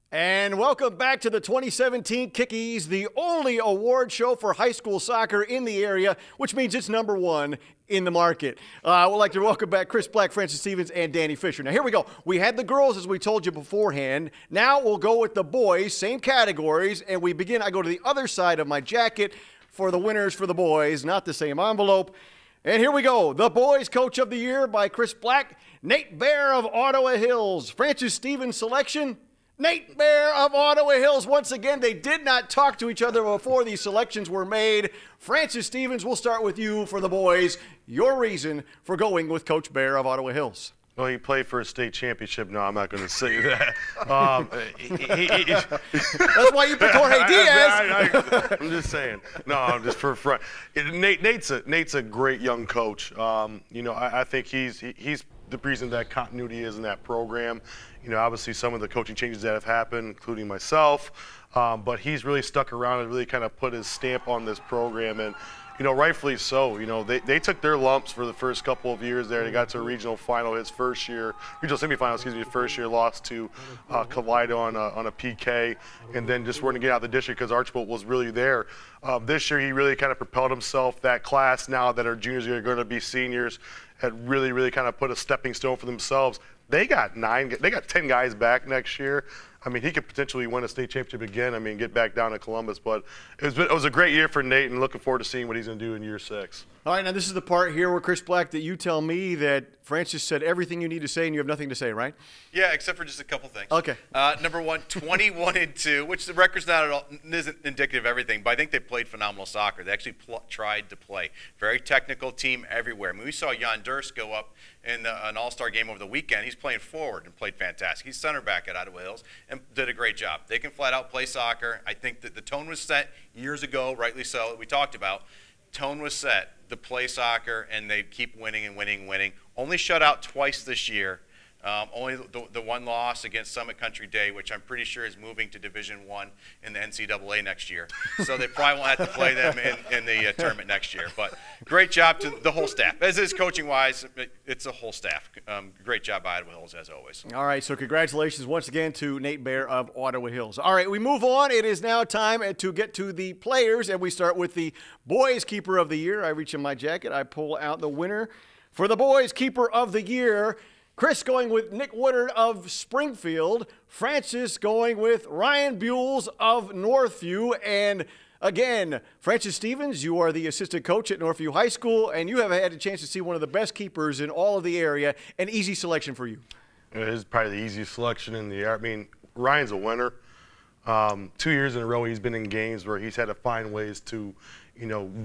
And welcome back to the 2017 Kickies, the only award show for high school soccer in the area, which means it's #1 in the market. I would like to welcome back Chris Black, Francis Stevens, and Danny Fisher. Now, here we go. We had the girls, as we told you beforehand. Now we'll go with the boys, same categories, and we begin. I go to the other side of my jacket for the winners for the boys, not the same envelope. And here we go. The Boys Coach of the Year by Chris Black, Nate Bear of Ottawa Hills. Francis Stevens selection, Nate Bear of Ottawa Hills. Once again, they did not talk to each other before these selections were made. Francis Stevens, we'll start with you for the boys. Your reason for going with Coach Bear of Ottawa Hills. Well, he played for a state championship. No, I'm not going to say that. That's why you picked Jorge Diaz. I'm just saying. No, I'm just for front. Nate's a great young coach. I think he's the reason that continuity is in that program. Obviously some of the coaching changes that have happened, including myself, but he's really stuck around and really kind of put his stamp on this program, and rightfully so. They took their lumps for the first couple of years there. They got to a regional final his first year, regional semifinal, first year, lost to Kaleido on a PK, and then just weren't to get out of the district because Archibald was really there. This year he really kind of propelled himself. That class now that are juniors are going to be seniors had really kind of put a stepping stone for themselves. They got 10 guys back next year. I mean, he could potentially win a state championship again. I mean, get back down to Columbus. But it was a great year for Nate, and looking forward to seeing what he's going to do in year 6. All right, now this is the part here where, Chris Black, that you tell me that Francis said everything you need to say and you have nothing to say, right? Yeah, except for just a couple things. Okay. Number one, 21-2, which the record's not at all, isn't indicative of everything, but I think they played phenomenal soccer. They actually tried to play. Very technical team everywhere. I mean, we saw Jan Durst go up in an all-star game over the weekend. He's playing forward and played fantastic. He's center back at Ottawa Hills and did a great job. They can flat out play soccer. I think that the tone was set years ago, rightly so, we talked about. Tone was set to play soccer, and they keep winning and winning and winning. Only shut out twice this year. Only the one loss against Summit Country Day, which I'm pretty sure is moving to Division I in the NCAA next year. So they probably won't have to play them in the tournament next year. But great job to the whole staff. As is coaching-wise, it's a whole staff. Great job by Ottawa Hills, as always. All right, so congratulations once again to Nate Bear of Ottawa Hills. All right, we move on. It is now time to get to the players, and we start with the Boys Keeper of the Year. I reach in my jacket. I pull out the winner for the Boys Keeper of the Year. Chris going with Nick Woodard of Springfield. Francis going with Ryan Buell of Northview. And again, Francis Stevens, you are the assistant coach at Northview High School, and you have had a chance to see one of the best keepers in all of the area. An easy selection for you. It is probably the easiest selection in the area. I mean, Ryan's a winner. 2 years in a row he's been in games where he's had to find ways to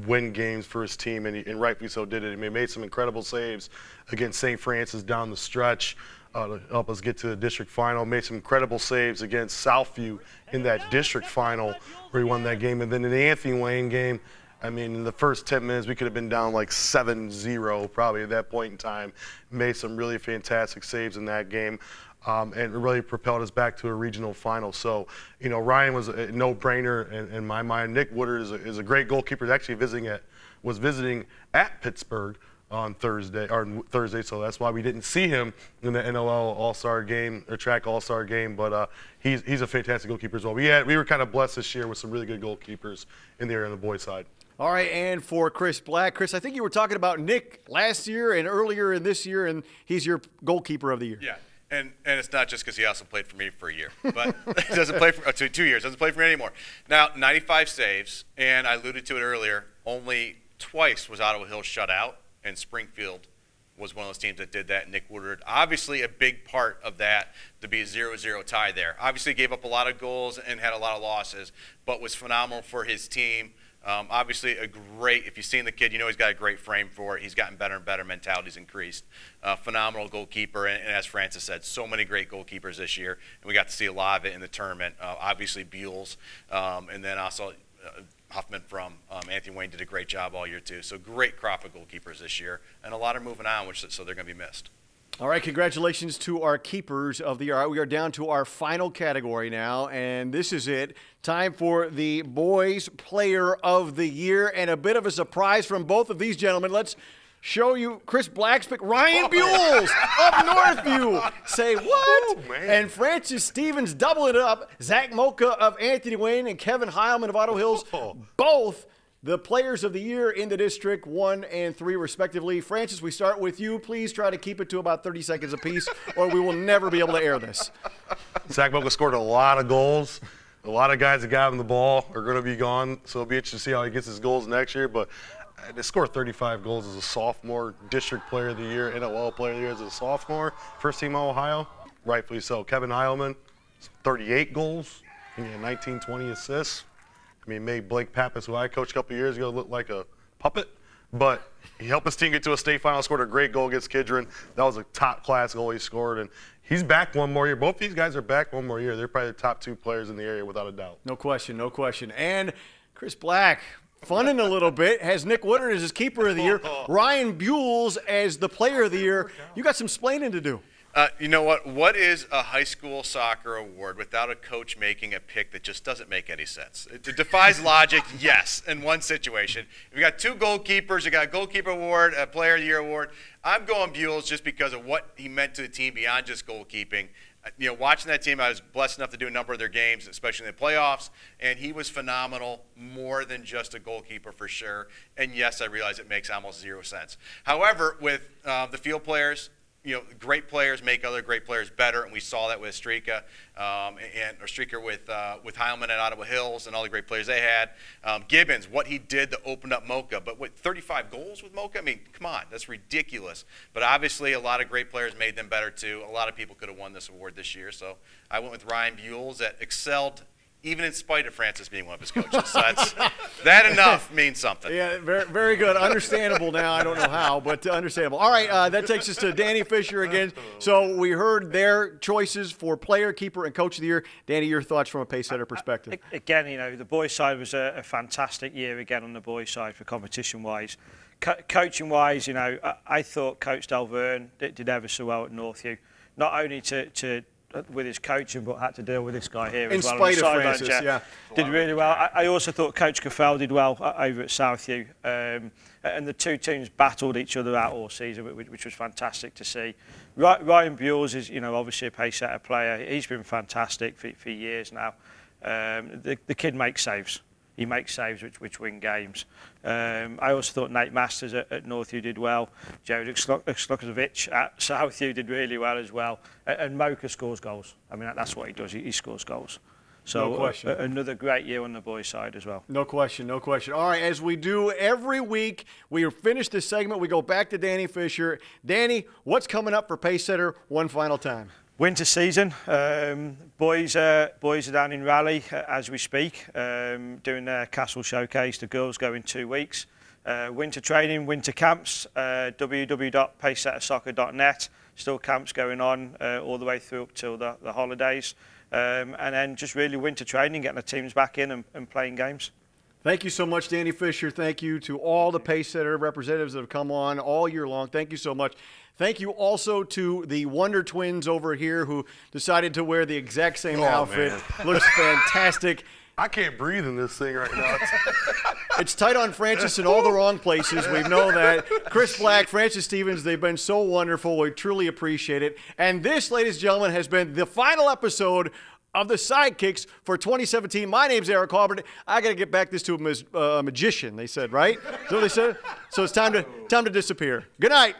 win games for his team, and rightfully so did it. I mean, he made some incredible saves against St. Francis down the stretch to help us get to the district final. Made some incredible saves against Southview in that district final where he won that game. And then in the Anthony Wayne game, I mean, in the first 10 minutes, we could have been down like 7-0 probably at that point in time. Made some really fantastic saves in that game. And it really propelled us back to a regional final. So, Ryan was a no-brainer in my mind. Nick Woodard is a great goalkeeper. He's actually was visiting at Pittsburgh on Thursday, so that's why we didn't see him in the NLL All-Star game, or track All-Star game. But he's a fantastic goalkeeper as well. We were kind of blessed this year with some really good goalkeepers in the area on the boys' side. All right, and for Chris Black. Chris, I think you were talking about Nick last year and earlier in this year, and he's your goalkeeper of the year. Yeah. And it's not just because he also played for me for a year, but he doesn't play for 2 years, doesn't play for me anymore. Now, 95 saves, and I alluded to it earlier, only twice was Ottawa Hills shut out, and Springfield was one of those teams that did that. Nick Woodard, obviously a big part of that to be a 0-0 tie there. Obviously gave up a lot of goals and had a lot of losses, but was phenomenal for his team. Obviously if you've seen the kid, he's got a great frame for it. He's gotten better and better. Mentality's increased. Phenomenal goalkeeper, and as Francis said, so many great goalkeepers this year, and we got to see a lot of it in the tournament. Obviously Buell's, and then also Huffman from Anthony Wayne did a great job all year too. So great crop of goalkeepers this year, and a lot are moving on, so they're going to be missed. All right, congratulations to our keepers of the year. All right, we are down to our final category now, and this is it. Time for the Boys Player of the Year, and a bit of a surprise from both of these gentlemen. Let's show you Chris Black's pick. Ryan Buell of Northview. Say what? Man. And Francis Stevens doubling it up. Zach Mocha of Anthony Wayne and Kevin Heilman of Otto Hills. Both the players of the year in the district, 1 and 3 respectively. Francis, we start with you. Please try to keep it to about 30 seconds apiece, or we will never be able to air this. Zach Mocha scored a lot of goals. A lot of guys that got him the ball are going to be gone, so it'll be interesting to see how he gets his goals next year. But to score 35 goals as a sophomore, district player of the year, NOL player of the year as a sophomore, first team All-Ohio, rightfully so. Kevin Heilman, 38 goals, he had 19, 20 assists. I mean, made Blake Pappas, who I coached a couple years ago, look like a puppet. But he helped his team get to a state final, scored a great goal against Kidron. That was a top-class goal he scored. And he's back one more year. Both these guys are back one more year. They're probably the top 2 players in the area without a doubt. No question, no question. And Chris Black, funning a little bit, has Nick Woodard as his keeper of the year, Ryan Buell as the player of the year. You got some splaining to do. You know what? What is a high school soccer award without a coach making a pick that just doesn't make any sense? It defies logic, yes, in one situation. If you got 2 goalkeepers, you got a goalkeeper award, a player of the year award. I'm going Buell just because of what he meant to the team beyond just goalkeeping. You know, watching that team, I was blessed enough to do a number of their games, especially in the playoffs, and he was phenomenal, more than just a goalkeeper for sure. And yes, I realize it makes almost 0 sense. However, with the field players, you know, great players make other great players better, and we saw that with Streaker with Heilman at Ottawa Hills and all the great players they had. Gibbons, what he did to open up Mocha, but with 35 goals with Mocha, I mean, come on, that's ridiculous. But obviously, a lot of great players made them better too. A lot of people could have won this award this year, so I went with Ryan Buell that excelled even in spite of Francis being one of his coaches. So that enough means something. Yeah, very, very good. Understandable now. I don't know how, but understandable. All right, that takes us to Danny Fisher again. So we heard their choices for player, keeper, and coach of the year. Danny, your thoughts from a pace setter perspective? Again, you know, the boys' side was a fantastic year again on the boys' side for competition-wise. Coaching-wise, you know, I thought Coach Delverne did ever so well at Northview. Not only to with his coaching, but had to deal with this guy here as well. In spite of Francis, yeah. Did really well. I also thought Coach Caffell did well over at Southview. And the 2 teams battled each other out all season, which was fantastic to see. Ryan Buell is, you know, obviously a pace setter player. He's been fantastic for years now. The kid makes saves. He makes saves which win games. I also thought Nate Masters at Northview did well. Jared Slukovic at Southview did really well as well. And Mocha scores goals. I mean, that's what he does. He scores goals. So no question. Another great year on the boys' side as well. No question, no question. All right, as we do every week, we finish this segment. We go back to Danny Fisher. Danny, what's coming up for pace setter one final time? Winter season, boys are down in Raleigh as we speak, doing their castle showcase. The girls go in 2 weeks. Winter training, winter camps, www.pacesettersoccer.net. Still camps going on all the way through up till the holidays. And then just really winter training, getting the teams back in and playing games. Thank you so much, Danny Fisher. Thank you to all the pace setter representatives that have come on all year long. Thank you so much. Thank you also to the Wonder Twins over here who decided to wear the exact same outfit. Man. Looks fantastic. I can't breathe in this thing right now. It's tight on Francis in all the wrong places. We know that. Chris Black, Francis Stevens, they've been so wonderful. We truly appreciate it. And this, ladies and gentlemen, has been the final episode of the Sidekicks for 2017. My name's Eric Halbert. I got to get back this to a magician, they said, right? So they said. So it's time to disappear. Good night.